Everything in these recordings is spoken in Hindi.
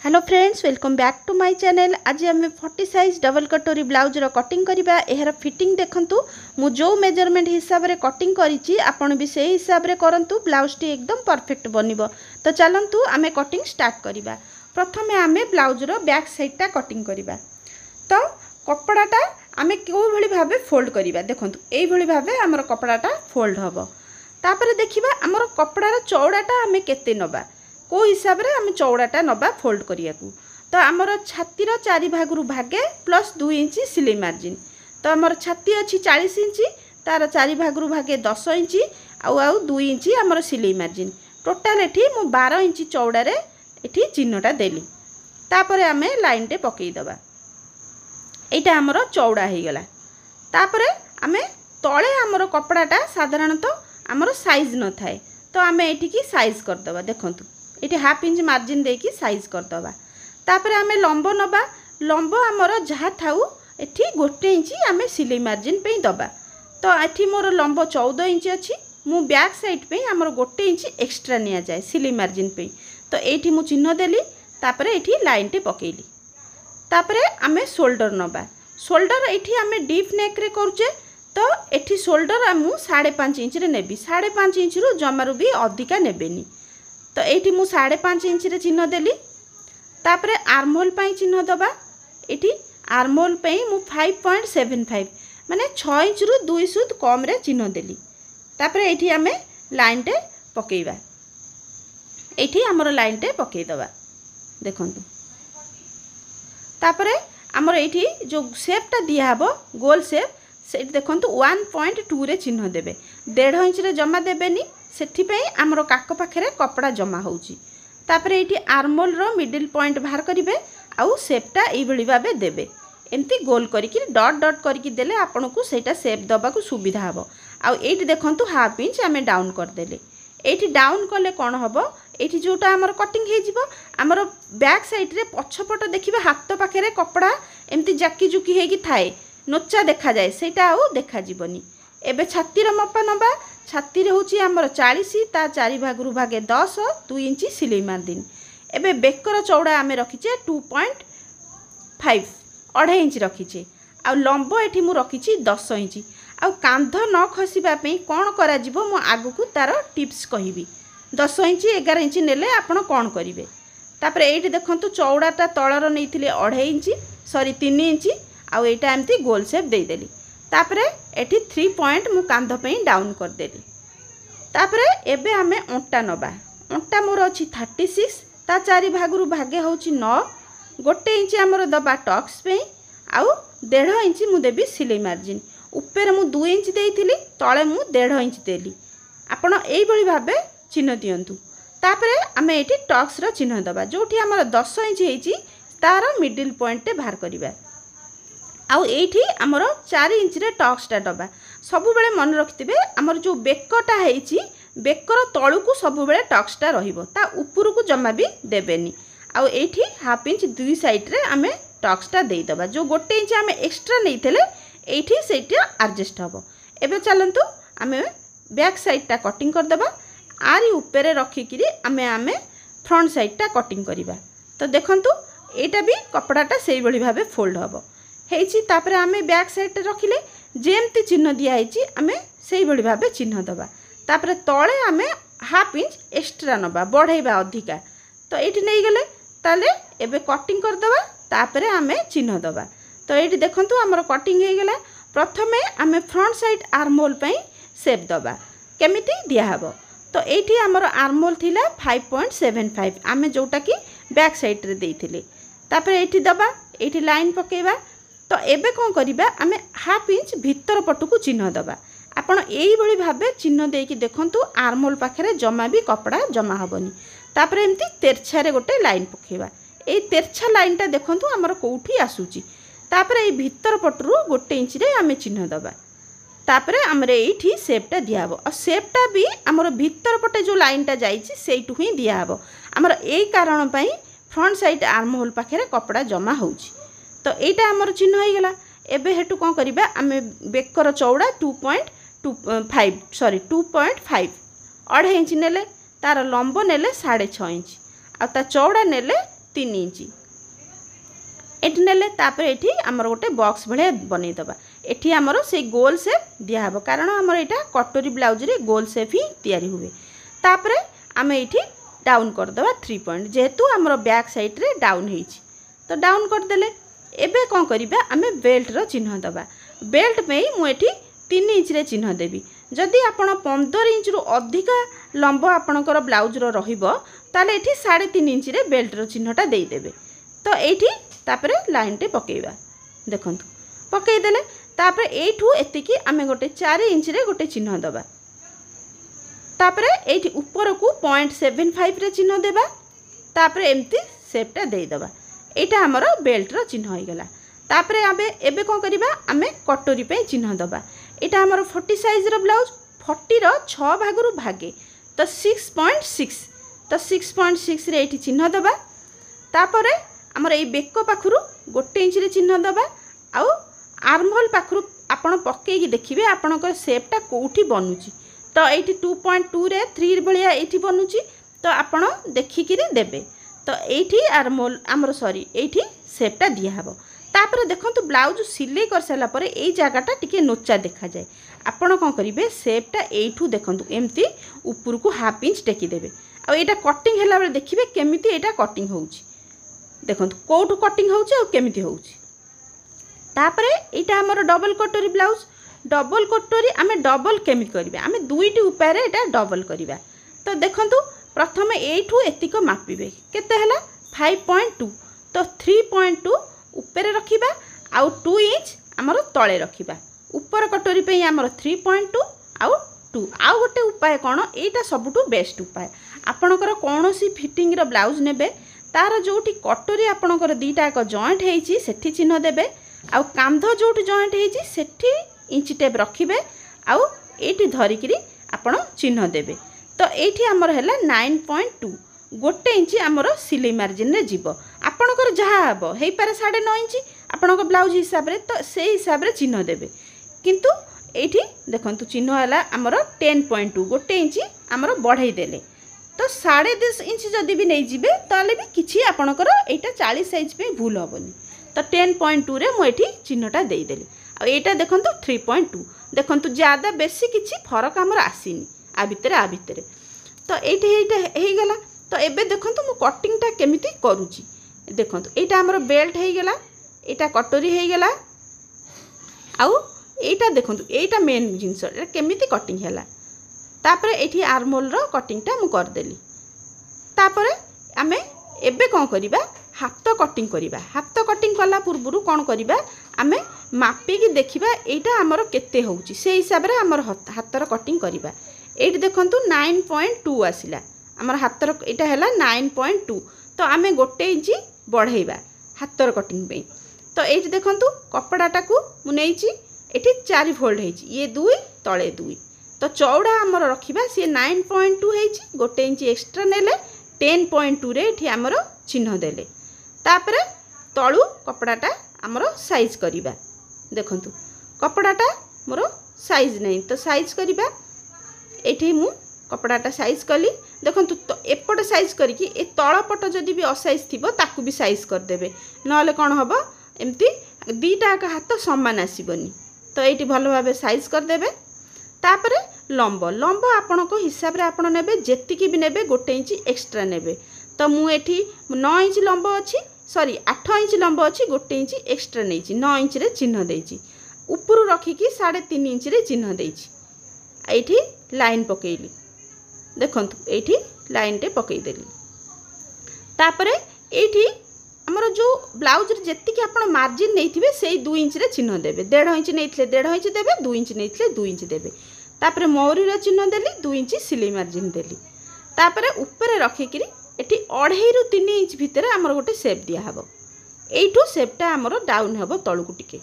Hello friends, welcome back to my channel. आज आम 40 साइज डबल कटोरी ब्लाउजर कटिंग करवा। यार फिटिंग देखंतु मु जो मेजरमेंट हिसाब रे कटिंग करिछि आपण भी से हिसाब रे करंतु, ब्लाउज टी एकदम परफेक्ट बनिबो। तो चलंतु आमे कटिंग स्टार्ट करवा। प्रथमे आमे ब्लाउजर बैक साइडटा कटिंग करवा। तो कपड़ाटा आमे को भली भाबे फोल्ड करवा। देखंतु एई भली भाबे हमर कपड़ाटा फोल्ड हबो। तापरे देखिबा हमर कपड़ार चौड़ाटा आमे केते नबा, को हिसाब रे आम चौड़ाटा नबा फोल्ड करिया को। तो आमर छातीर 4 भागरू भागे प्लस 2 इंची सिलाई मार्जिन। तो आमर छाती अच्छी 40 इंची, तार 4 भागरू भागे 10 इंची आउ 2 इंची आमर सिलाई मार्जिन। टोटाल एठी मु 12 इंची चौड़ा रे एठी चिन्हटा देली। तापरे आमे लाइन टे पकई दबा। एटा आमर चौड़ा हो गला। तापरे आमे तळे आमर कपड़ाटा साधारणतः आमर साइज न थाए, तो आमे एठी की साइज कर दबा। देखंतु ये हाफ इंच मार्जिन देकी साइज करदबा। तापर आमे लंब नबा। लंब आमर जहाँ थाउ एठी 1 इंची आमे सिलाई मार्जिन पे दबा। तो एठी मोर लंब 14 इंच अच्छी, मु बैक साइड पे आमर 1 इंची एक्स्ट्रा निया जाए सिलाई मार्जिन पे। तो एठी मु चिन्ह देली। तापर एठी लाइन टे पकेली। तापर आमे शोल्डर नबा। शोल्डर एठी आमे डीप नेक रे करूचे, तो एठी शोल्डर मु 5.5 इंच रे नेबी। 5.5 इंच रु जमारू भी अधिका नेबेनी। तो ये मु 5.5 इंच रे चिन्ह देली। तापरे आर्महोल पाई चिन्ह दबा। एठी आर्महोल पाई मु 5.75 माने 6 इंच रु 2 सुद कम रे चिन्ह देली। तापरे एठी आमे लाइन टे पकेइबा। एठी हमर लाइन टे पकेइ दबा। देखंतु तापरे हमर एठी जो शेपटा दिया हबो गोल शेप, से देखंतु 1.2 रे चिन्ह देबे। 1.5 इंच रे जमा देबेनी, सेठी पे आमर काक पाखे कपड़ा जमा होउची। तापरे एठी आर्महोल रो मिडिल पॉइंट बाहर करिवे आउ शेपटा एई भली भाबे देबे। एमती गोल करिकि डॉट डॉट करिकि देले आपनकु सेटा शेप दबाकु सुविधा हबो। आउ एठी देखंतु हाफ इंच आमे डाउन कर देले। एठी डाउन कले कोन हबो, एठी जोटा आमर कटिंग हे जिवो, आमर बैक साइड रे पछपट देखिबे हाथ पाखे कपड़ा एमती जाकी जुकी हेकी थाए, नोचा देखा जाए, सेटा आउ देखा जिवोनी। एबे छातीर मपा नबा। छाती हूँ आमर 40, ता 4 भागरू भागे 10, 2 इंची सिलाई मार्जिन। एबे बेकर चौड़ा आमे रखीचे 2.5 2.5 इंच रखीचे। आ लंब एठी मु रखीची 10 इंची। आ कांध न खसिबा पे कोन करा जिवो मु आगु तार टिप्स कहिबी। 10 इंची 11 इंची नेले आपण कोन करिवे। तापर एठी देखंतु चौड़ाटा तळर नैथिले 2.5 इंची, सॉरी 3 इंची। आ एटा एमती गोल शेप दे देली। तापरे एठी 3 पॉइंट मु कांध पे डाउन कर देली। तापरे एबे आमे ओंटा नबा। ओंटा मोर अछि 36, ता 4 भागरू भागे होची 9। 1 इंची आमर दबा टक्स पे आउ 1.5 इंची मु देबी सिलाई मार्जिन। ऊपर मु 2 इंच देइथिली, तळे मु 1.5 इंच देली। आपण एई भली भाबे चिन्ह दियंतु। तापरे आमे एठी टक्स रो चिन्ह दबा। जोठी आमर 10 इंच हेची तार मिडिल पॉइंट टे बाहर करिबा। आउ एठी आमर 4 इंच रे टक्सटा दबा। सबु बेले मन रखिथिबे आमर जो बेकटा हेची, बेकर तळुकु सबु बेले टक्सटा रहिबो, ता ऊपरकु जमा भी देबेनी। आउ एठी हाफ इंच दुई साइड रे आमे टक्सटा देई दबा। जो 1 इंच आमे एक्स्ट्रा नैथिले एठी सेटा एडजस्ट हबो। एबे चलंतु आमे बैक साइडटा कटिंग कर दबा। आरी ऊपर रखिकिरी आमे फ्रंट साइडटा कटिंग करिबा। तो देखंतु एटा भी कपड़ाटा सेई भली भाबे फोल्ड हबो हेची। तापरे आमे बैक साइड रखिले जेमती चिन्ह दिया हेची आमे सेई भली भाबे चिन्ह दबा। तापरे तळे आमे हाफ इंच एक्स्ट्रा नबा, बढ़ेबा अधिका। तो एठी नै गेले ताले एबे कटिंग कर दबा। तापरे आमे चिन्ह दबा। तो एठी देखंतु हमर कटिंग हे गेला। प्रथमे आमे फ्रंट साइड आर्महोल पई शेप दबा। केमिति दिया हबो, तो एठी हमर आर्महोल थिला 5.75 आमे जोटा की बैक साइड रे देइथिले। तापरे एठी दबा, एठी लाइन पकेबा। तो एबे कौन करिबा, आमे हाफ इंच भीतर पटुकु चिन्ह दबा। आपण एई भली भाबे चिन्ह देकी देखंतु आर्महोल पाखरे जमा भी कपड़ा जमा हबनी। तापरे एमती तेरछा रे गोटे लाइन पकेबा। एई तेरछा लाइनटा देखंतु हमर कोउठी आसुची। तापरे एई भीतर पटरु 1 इंच रे आमे चिन्ह दबा। तापरे हमरे एठी शेपटा दिया हबो। आ शेपटा भी हमर भीतर पटे जो लाइनटा जाईची सेइटु ही दिया हबो। हमर एई कारण पई फ्रंट साइड आर्महोल पाखरे कपड़ा जमा होउची। तो एटा हमर चिन्ह हो गला। एबे हेटु कोन करिबा, आमे बेकर चौड़ा 2.5 2.5 इंच नेले, तार लंब नेले 6.5 इंच, आ ता चौड़ा नेले 3 इंच एठी नेले तापर एठी हमर गोटे बॉक्स भले बनै दबा एठी हमर से गोल शेप दिया हबो कारण हमर एटा कटोरी ब्लाउज रे गोल शेप ही तयारी हुए तापर आमे एठी डाउन कर दबा 3 पॉइंट जेहेतु हमर बैक साइड रे डाउन हेछि तो डाउन कर देले एबे कोन करिबा आमे बेल्ट रो चिन्ह दबा बेल्ट में मु एठी 3 इंच रे चिन्ह देबी जदि आपण 15 इंच रु अधिक लंब आपणकर ब्लाउज रो रहिबो ताले एठी 3.5 इंच रे बेल्ट रो चिन्हटा देई देबे तो एठी तापरे लाइन टे पकेइबा देखंतु पकेइ देले तापरे एठू एतिकी आमे गोटे 4 इंच रे गोटे चिन्ह दबा तापरे एठी ऊपर को 0.75 रे चिन्ह देबा तापरे एम्ति शेपटा देई दबा एटा हमर बेल्ट रो चिन्ह होई गेला तापरे आबे एबे कोन करिबा आमे कटोरी पे चिन्ह दबा एटा हमर 40 साइज रो ब्लाउज 40 रो 6 भागरु भागे तो 6.6 तो 6.6 रे एठी चिन्ह दबा तापरे हमर ए बेको पाखरु गोटे इंच रे चिन्ह दबा आउ आर्महोल पाखरु आपण पकेई देखिबे आपणकर शेपटा कोठी बनुची तो एठी 2.2 रे 3 भलिया एठी बनुची तो आपण देखि किरी देबे तो एठी आर्महोल हमर सॉरी एठी शेपटा दिया हबो तापर देखंतु ब्लाउज सिलाई कर साला परे ए जगहटा टिके नोचा देखा जाय आपण कोन करिवे शेपटा एठू देखंतु एम्ति ऊपर को हाफ इंच टेकी देबे आ एटा कटिंग हैला बेले देखिबे केमिति एटा कटिंग होउची देखंतु कोठू कटिंग होउची आ केमिति होउची तापरे एटा हमर डबल कटोरी ब्लाउज डबल कटोरी आमे डबल केमिति करबे आमे दुईटी उपाय रे एटा डबल करबा तो देखंतु प्रथमे एठू एतिक मापिबे केते हला 5.2 तो 3.2 ऊपर रखिबा आउ 2 इंच हमर तळे रखिबा ऊपर कटोरी पे हमर 3.2 आउ 2 आउ गोटे उपाय कोन एटा सबटू बेस्ट उपाय आपणकर कोनोसी फिटिंग रो ब्लाउज नेबे तार जोटी कटोरी आपणकर दीटा एक जॉइंट हेछि सेठी चिन्ह देबे आउ कांध जोटी जॉइंट हेछि सेठी इंच टेप रखिबे आउ एठी धरि किरी आपण चिन्ह देबे तो एठी हमर हैला 9.2 गोटे इंच हमर सिलाई मार्जिन रे जीवो आपणकर जहा हबो हेई पारे 9.5 इंच आपणकर ब्लाउज हिसाब रे तो से हिसाब रे चिन्ह देबे किंतु एठी देखंतु चिन्ह हैला हमर 10.2 गोटे इंच हमर बढ़ाई देले तो 10.5 इंच जदि भी नहीं जीवे ताले भी किछि आपणकर एटा 40 साइज पे भूल होबनी तो 10.2 रे मु एठी चिन्हटा देई देली आ एटा देखंतु 3.2 देखंतु ज्यादा बेसी किछि फरक हमर आसीनी आ भितरे तो एठी हेई गेला तो एबे देखंतु मु कटिंगटा केमिति करूची देखंतु एटा हमर बेल्ट हेई गेला एटा कटोरी हेई गेला आउ एटा देखंतु एटा मेन जिंस एटा केमिति कटिंग हैला तापरे एठी आर्महोल रो कटिंगटा मु कर देली तापरे आमे एबे कोन करिबा हाथ कटिंग करिबा हाथ कटिंग कला पूर्वरु कोन करिबा आमे मापी की देखिबा एटा हमर केते होउची से हिसाब रे हमर हाथ रो कटिंग करिबा एठी देखंतु 9.2 आसिला हमर हाथ रो एटा हैला 9.2 तो आमे गोटे इंच बढ़ाइबा हाथ रो कटिंग पे तो एठी देखंतु कपड़ाटा को मु नेइची एठी 4 फोल्ड हेची ये 2 तळे 2 तो चौड़ा हमर रखिबा से 9.2 हेची गोटे इंच एक्स्ट्रा नेले 10.2 रे एठी हमर चिन्ह देले तापरे तळु कपड़ाटा हमर साइज करिबा देखंतु कपड़ाटा मोर साइज नहीं तो साइज करिबा एठी मु कपड़ाटा साइज कली देखंतु तो एपट साइज करके ए तळ पट जदि भी असाइज थिबो ताकू भी साइज कर देबे नले कोन हबो एम्ति दीटा का हाथ समान आसीबनी तो एठी भलो भाबे साइज कर देबे तापरे लंब लंब आपण को हिसाब रे आपण नेबे जेतिकी भी नेबे गोटे इंच एक्स्ट्रा नेबे तो मु एठी 9 इंच लंब अछि सॉरी 8 इंच लंब अछि गोटे इंच एक्स्ट्रा नेछि 9 इंच रे चिन्ह देछि ऊपर रखी की 3.5 इंच रे चिन्ह देछि एठी लाइन पकेइली देखंतु एठी लाइन टे पकेइ देली तापरे एठी हमर जो ब्लाउज रे जेति कि आपण मार्जिन नेथिबे सेई 2 इंच रे चिन्ह देबे 1.5 इंच नेथिले 1.5 इंच देबे 2 इंच नेथिले 2 इंच देबे तापरे मौरी रे चिन्ह देली 2 इंच सिलाई मार्जिन देली तापरे ऊपर रखी किरी एठी 2.5 रु 3 इंच भितर हमर गोटे शेप दिया हबो एठू शेपटा हमर डाउन हबो तळकु टिके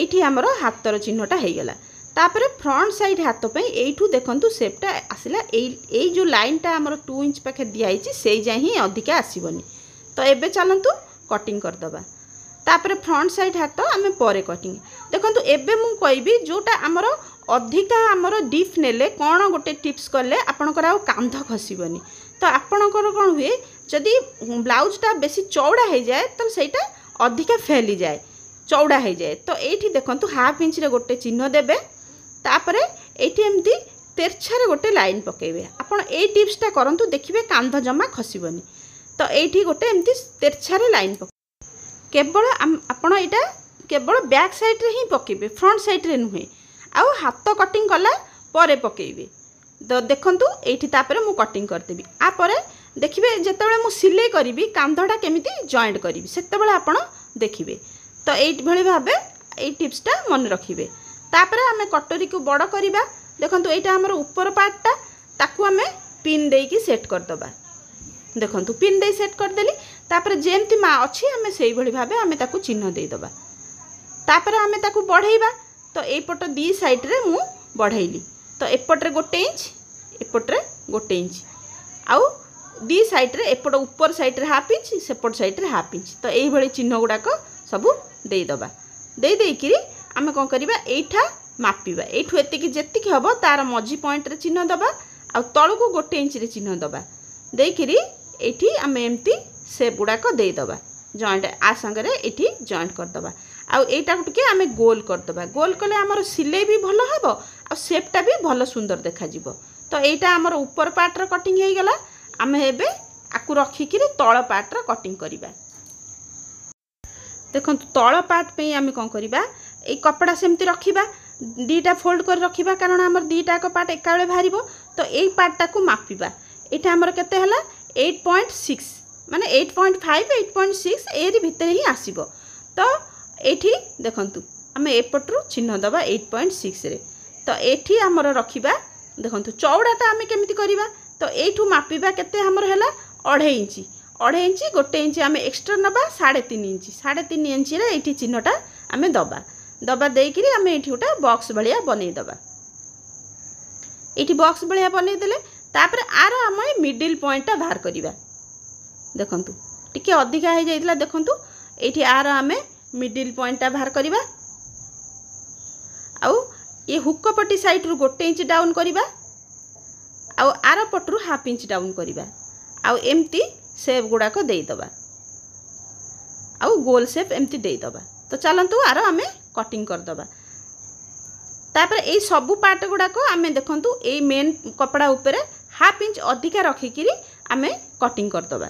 एठी हमर हाथर चिन्हटा हे गेला तापरे फ्रंट साइड हाथ पे एठू देखंतु शेपटा आसिला एई जो लाइनटा हमर 2 इंच पाखे दिया हिची सेई जाय ही अधिका आसीबनी तो एबे चलंतु कटिंग कर दबा तापरे फ्रंट साइड हाथ आमे परे कटिंग देखंतु एबे मु कहबी जोटा हमर अधिका हमर डीप नेले कोन गोटे टिप्स करले आपनकर आ कांध खसीबनी तो आपनकर कोन हुए जदि ब्लाउजटा बेसी चौड़ा हो जाए तो सहीटा अधिका फैली जाए चौड़ा हो जाए। तो ये देखो हाफ इंच रे गोटे चिन्ह देबे तापरे एठी एमती तेरछारे गोटे लाइन पकेबे। आपण ए टिप्सटा करंतु देखिबे कांध जमा खसिबनी। तो एठी गोटे एमती तेरछारे लाइन पके केवल आपण एटा केवल बैक साइड रे ही पकेबे फ्रंट साइड रे नुहे आउ हाथ कटिंग कला परे पकेबे। तो देखंतु एठी तापरे मु कटिंग करदेबी आ परे देखिबे जेतेबेले मु सिलाई करिवि कांधटा केमिति जॉइंट करिवि सेतेबेले आपण देखिबे। तो एई भली भाबे एई टिप्सटा मन रखिबे। तापरे आमे कटोरी को बड़ करिबा। देखंतु एटा हमर ऊपर पार्टटा ताकू आमे पिन देकी सेट कर दबा। देखंतु पिन दे सेट कर देली तापरे जेमति मा अछि आमे सेई भली भाबे आमे ताकू चिन्ह दे दबा। तापरे आमे ताकू बढ़ेइबा। तो एई पट दी साइड रे मु बढ़ेइली। तो एपट रे गोटे इंच एपट रे गोटे इंच आउ दी साइड रे एपट ऊपर साइड रे हाफ इंच सेपट साइड रे हाफ इंच। तो एई भली चिन्ह गुडाक सबु दे दबा। दे देकिरी आमे कोन करिबा एठा मापिबा। एठु एतिकी जेतिकी हबो तार मझी पॉइंट रे चिन्ह दबा आ तळकु गोटे इंच रे चिन्ह दबा। देकिरी एठी आमे एमती शेप गुडाक दे दबा जॉइंट आ संगे एठी जॉइंट कर दबा। आ एटा टिके आमे गोल कर दबा। गोल कले हमर सिलाई भी भलो हबो आ शेपटा भी भलो सुंदर देखा जिवो। तो एटा हमर ऊपर पार्ट रे कटिंग हे गला। आमे एबे आकु रखिकिरी तळ पार्ट रे कटिंग करिबा। देखंतु तळ पार्ट पे आमे कोन करिबा ए कपड़ा सेमती रखिबा दीटा फोल्ड कर रखिबा कारण हमर दीटा को पार्ट एकाबेले भारिबो। तो एई पार्टटा को मापिबा। एटा हमर केते हला 8.6 माने 8.5 8.6 एरी भितर ही आसीबो। तो एठी देखंतु आमे एपटरू चिन्ह दबा 8.6 रे। तो एठी हमर रखिबा। देखंतु चौड़ाटा आमे केमिति करिबा। तो एठू मापिबा केते हमर हला 2.5 इंच 2.5 इंच गोटे इंच आमे एक्स्ट्रा नबा 3.5 इंच 3.5 इंच रे एठी चिन्हटा आमे दबा। दबा देकिरी आमे एठी उटा बॉक्स भलिया बनै दबा। एठी बॉक्स भलिया बनै देले तापर आर आमे मिडिल पॉइंटटा बाहर करिबा। देखंतु टिके अधिका हे जाइतला। देखंतु एठी आर आमे मिडिल पॉइंटटा बाहर करिबा। आउ ये हुक पट्टी साइड रु गोटे इंच डाउन करिबा आउ आर पटरू हाफ इंच डाउन करिबा। आउ एमती शेप गुडाक दे दबा आउ गोल शेप एमती दे दबा। तो चलंतु आर आमे कटिंग कर दबा। तापर ए सबु पार्ट गुडाक आमे देखंतु ए मेन कपड़ा ऊपर हाफ इंच अधिका रखिकिरी आमे कटिंग कर दबा।